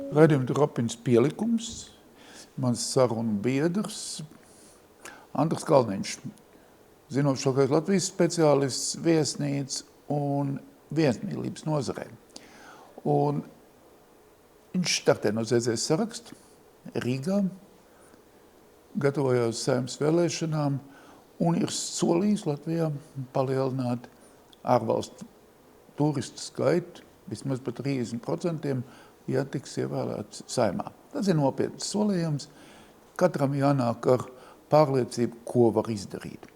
Raidījuma Dropiņas pielikums, mans sarunu biedrs, Andris Kalniņš, zinošākais Latvijas speciālists, viesnīca un viesmīlības nozarē. Un viņš startē no ZZS sarakstu Rīgā, gatavojās Saeimas vēlēšanām un ir solījis Latvijā palielināt ārvalstu turistu skaitu vismaz par 30%, ja tiks ievēlēts Saeimā. Tas ir nopietns solījums. Katram jānāk ar pārliecību, ko var izdarīt.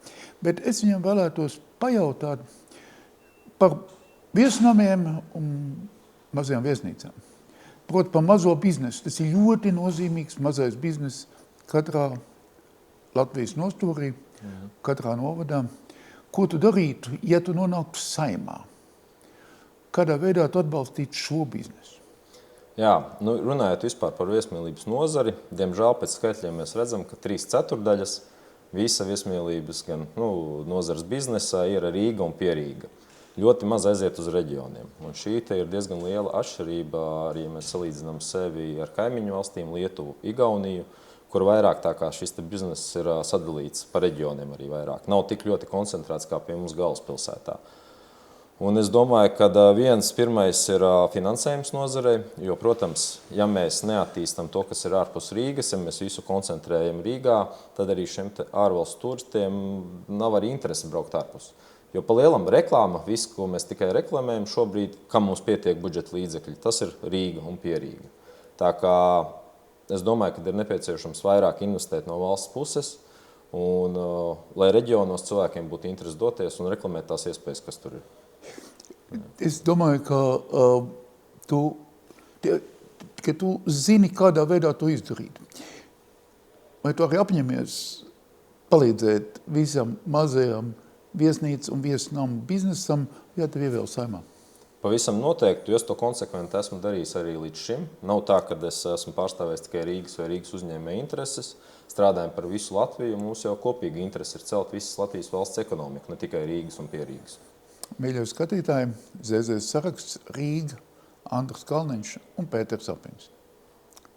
Bet es viņam vēlētos pajautāt par viesnamiem un mazajām viesnīcām. Proti par mazo biznesu. Tas ir ļoti nozīmīgs mazais biznes katrā Latvijas nostūrī, katrā novadā. Ko tu darītu, ja tu nonāktu Saeimā? Kādā veidā tu atbalstītu šo biznesu? Jā, runājot vispār par viesmīlības nozari, diemžēl pēc skaitļiem mēs redzam, ka 3/4 visa viesmīlības gan nozares biznesā ir Rīga un Pierīga. Ļoti maz aiziet uz reģioniem. Un šī te ir diezgan liela atšķirība, arī ja mēs salīdzinām sevi ar kaimiņu valstīm, Lietuvu, Igauniju, kur vairāk tā kā šis te bizness ir sadalīts pa reģioniem arī vairāk. Nav tik ļoti koncentrēts kā pie mums galvaspilsētā. Un es domāju, ka pirmais ir finansējums nozarei, jo, protams, ja mēs neattīstam to, kas ir ārpus Rīgas, ja mēs visu koncentrējam Rīgā, tad arī šiem ārvalstu turistiem nav arī interese braukt ārpus. Jo pa lielam reklāma, viss, ko mēs tikai reklamējam šobrīd, kam mums pietiek budžeta līdzekļi, tas ir Rīga un Pierīga. Tā kā es domāju, ka ir nepieciešams vairāk investēt no valsts puses, un lai reģionos cilvēkiem būtu interese doties un reklamēt tās iespējas, kas tur ir. Es domāju, ka tu zini, kādā veidā to izdarīt. Vai tu arī apņemies palīdzēt visam mazajam viesnīcu un viesnamu biznesam, ja tev ievēl Saeimā? Pavisam noteikti, jo es to konsekventi esmu darījis arī līdz šim. Nav tā, ka es esmu pārstāvējis tikai Rīgas vai Rīgas uzņēmēju intereses. Strādājam par visu Latviju, un mums jau kopīgi interesi ir celt visas Latvijas valsts ekonomiku, ne tikai Rīgas un Pierīgas. Mīļie skatītāji, ZZS saraksts Rīga, Andris Kalniņš un Pēters Apiņš.